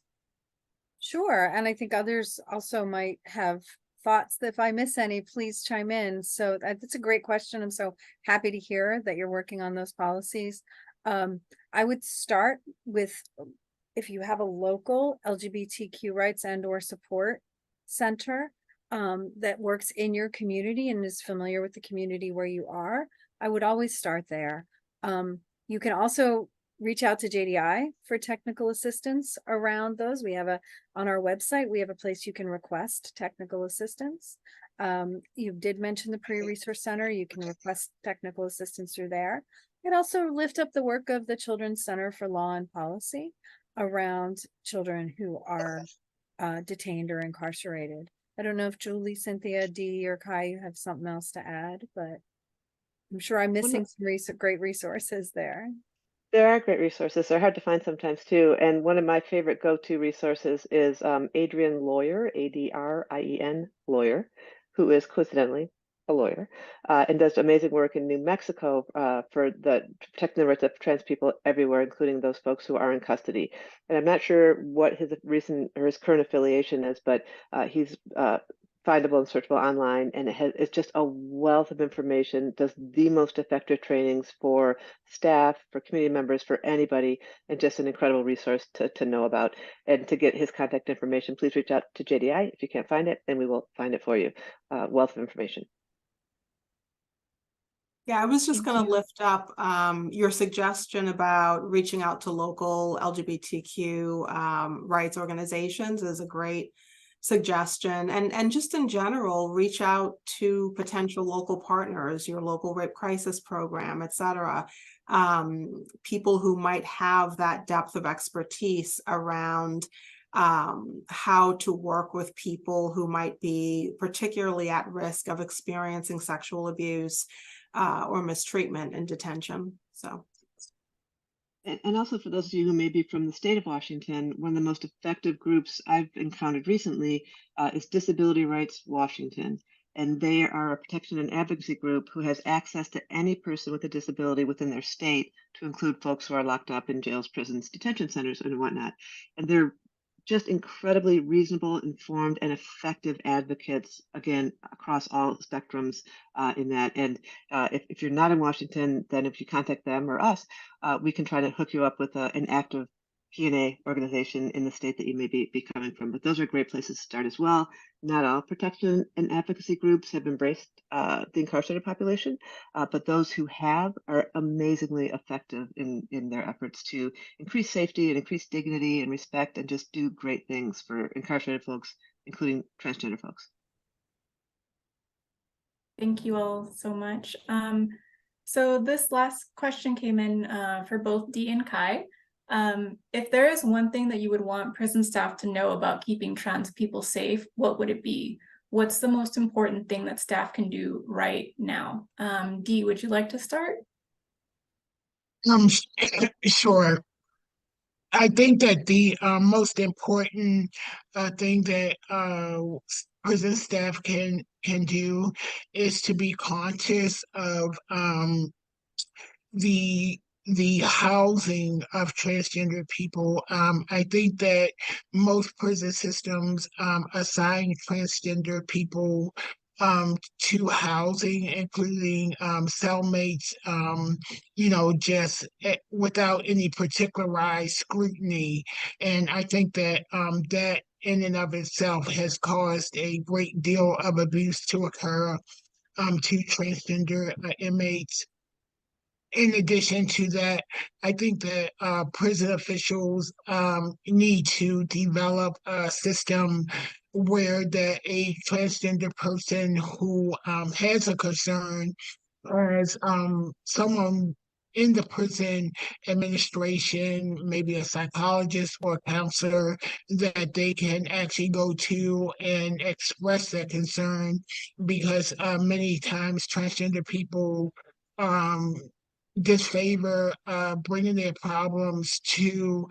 Sure, and I think others also might have thoughts. That if I miss any, please chime in. So that's a great question. I'm so happy to hear that you're working on those policies. I would start with, if you have a local LGBTQ rights and or support center that works in your community and is familiar with the community where you are, I would always start there. You can also reach out to JDI for technical assistance around those. We have on our website, we have a place you can request technical assistance. You did mention the PREA Resource Center. You can request technical assistance through there. And also lift up the work of the Children's Center for Law and Policy around children who are detained or incarcerated. I don't know if Julie, Cynthia, Dee, or Kai, you have something else to add, but I'm sure I'm missing some great resources there. There are great resources. They're hard to find sometimes too. And one of my favorite go-to resources is Adrien Lawyer, Adrien Lawyer, who is coincidentally a lawyer and does amazing work in New Mexico for protecting the rights of trans people everywhere, including those folks who are in custody. And I'm not sure what his current affiliation is, but he's findable and searchable online, and it's just a wealth of information, does the most effective trainings for staff, for community members, for anybody, and just an incredible resource to know about. And to get his contact information, please reach out to JDI if you can't find it, and we will find it for you. Wealth of information. Yeah, I was just going to lift up your suggestion about reaching out to local LGBTQ rights organizations is a great suggestion, and just in general, reach out to potential local partners, your local rape crisis program, et cetera. People who might have that depth of expertise around how to work with people who might be particularly at risk of experiencing sexual abuse or mistreatment in detention. So. And also for those of you who may be from the state of Washington, one of the most effective groups I've encountered recently is Disability Rights Washington. And they are a protection and advocacy group who has access to any person with a disability within their state, to include folks who are locked up in jails, prisons, detention centers, and whatnot. And they're just incredibly reasonable, informed, and effective advocates, again, across all spectrums in that. And if you're not in Washington, then if you contact them or us, we can try to hook you up with an active P&A organization in the state that you may be coming from. But those are great places to start as well. Not all protection and advocacy groups have embraced the incarcerated population, but those who have are amazingly effective in their efforts to increase safety and increase dignity and respect, and just do great things for incarcerated folks, including transgender folks. Thank you all so much. So this last question came in for both Dee and Kai. If there is one thing that you would want prison staff to know about keeping trans people safe, what would it be? What's the most important thing that staff can do right now? Dee, would you like to start? Sure. I think that the most important thing that prison staff can do is to be conscious of the housing of transgender people. I think that most prison systems assign transgender people to housing, including cellmates, just without any particularized scrutiny. And I think that that in and of itself has caused a great deal of abuse to occur to transgender inmates. In addition to that, I think that prison officials need to develop a system where a transgender person who has a concern, as someone in the prison administration, maybe a psychologist or a counselor, that they can actually go to and express their concern, because many times transgender people disfavor bringing their problems to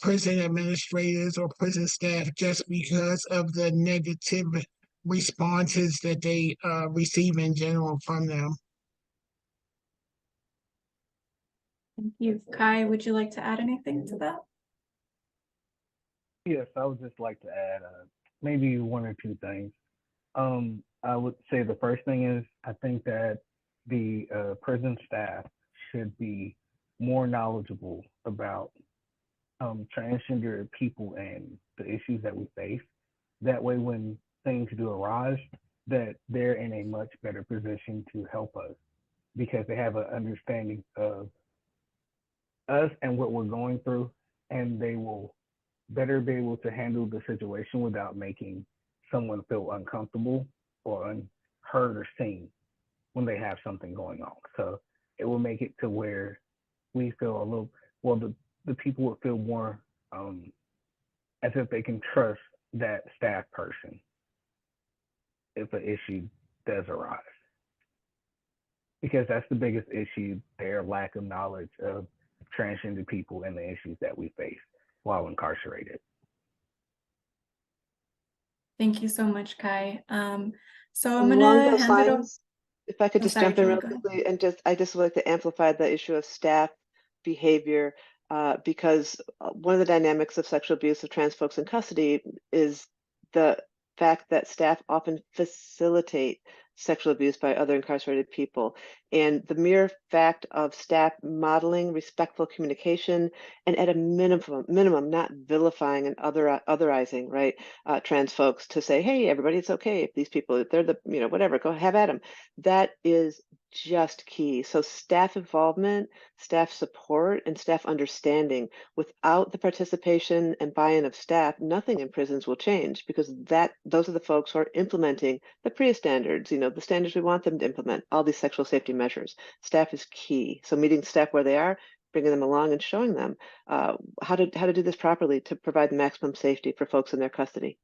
prison administrators or prison staff, just because of the negative responses that they receive in general from them. Thank you. Kai, would you like to add anything to that? Yes, I would just like to add maybe one or two things. I would say the first thing is, I think that the prison staff should be more knowledgeable about transgender people and the issues that we face. That way, when things do arise, that they're in a much better position to help us, because they have an understanding of us and what we're going through, and they will better be able to handle the situation without making someone feel uncomfortable or unheard or seen when they have something going on. So it will make it to where we feel a little, well, the people will feel more as if they can trust that staff person if an issue does arise. Because that's the biggest issue, their lack of knowledge of transgender people and the issues that we face while incarcerated. Thank you so much, Kai. So I'm Along gonna those hand it over. lines, if I could Oh, just sorry, jump in Julie, real go ahead. quickly, and I just would like to amplify the issue of staff behavior, because one of the dynamics of sexual abuse of trans folks in custody is the fact that staff often facilitate sexual abuse by other incarcerated people. And the mere fact of staff modeling respectful communication, and at a minimum, not vilifying and otherizing, right, trans folks, to say, hey, everybody, it's okay if these people, if they're the, whatever, go have at them. That is just key. So staff involvement, staff support, and staff understanding. Without the participation and buy-in of staff, nothing in prisons will change, because those are the folks who are implementing the PREA standards, the standards we want them to implement, all these sexual safety measures. Staff is key. So meeting staff where they are, bringing them along and showing them how to do this properly to provide maximum safety for folks in their custody.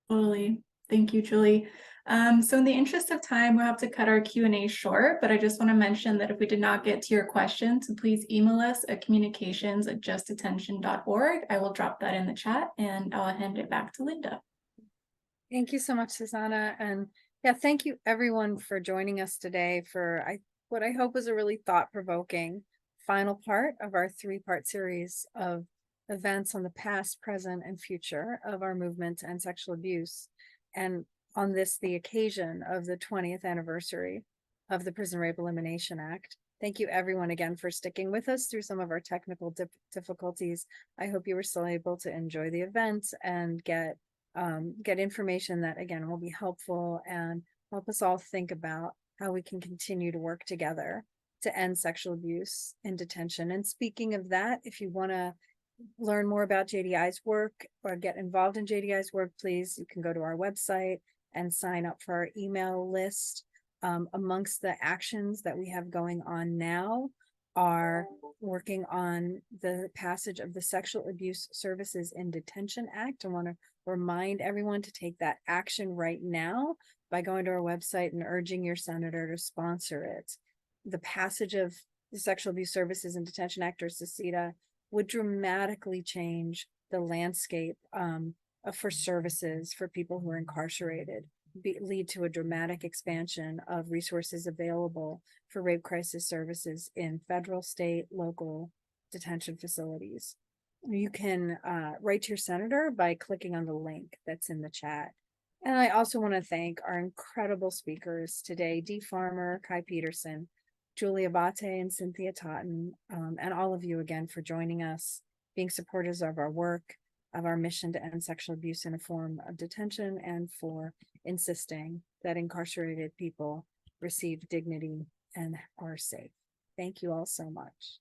Totally. Thank you, Julie. So in the interest of time, we'll have to cut our Q&A short, but I just want to mention that if we did not get to your questions, please email us at communications@justattention.org. I will drop that in the chat, and I'll hand it back to Linda. Thank you so much, Susanna. And yeah, thank you everyone for joining us today for what I hope was a really thought-provoking final part of our 3-part series of events on the past, present, and future of our movement and sexual abuse. And on this, the occasion of the 20th anniversary of the Prison Rape Elimination Act. Thank you everyone again for sticking with us through some of our technical difficulties. I hope you were still able to enjoy the event and get information that again will be helpful and help us all think about how we can continue to work together to end sexual abuse in detention. And speaking of that, if you want to learn more about JDI's work or get involved in JDI's work, please, you can go to our website and sign up for our email list. Amongst the actions that we have going on now are working on the passage of the Sexual Abuse Services in Detention Act. I want to remind everyone to take that action right now by going to our website and urging your senator to sponsor it. The passage of the Sexual Abuse Services in Detention Act, or SASIDA, would dramatically change the landscape for services for people who are incarcerated, lead to a dramatic expansion of resources available for rape crisis services in federal, state, local detention facilities. You can write to your senator by clicking on the link that's in the chat. And I also want to thank our incredible speakers today, Dee Farmer, Kai Peterson, Julie Abate, and Cynthia Totten, and all of you again for joining us, being supporters of our work, of our mission to end sexual abuse in a form of detention, and for insisting that incarcerated people receive dignity and are safe. Thank you all so much.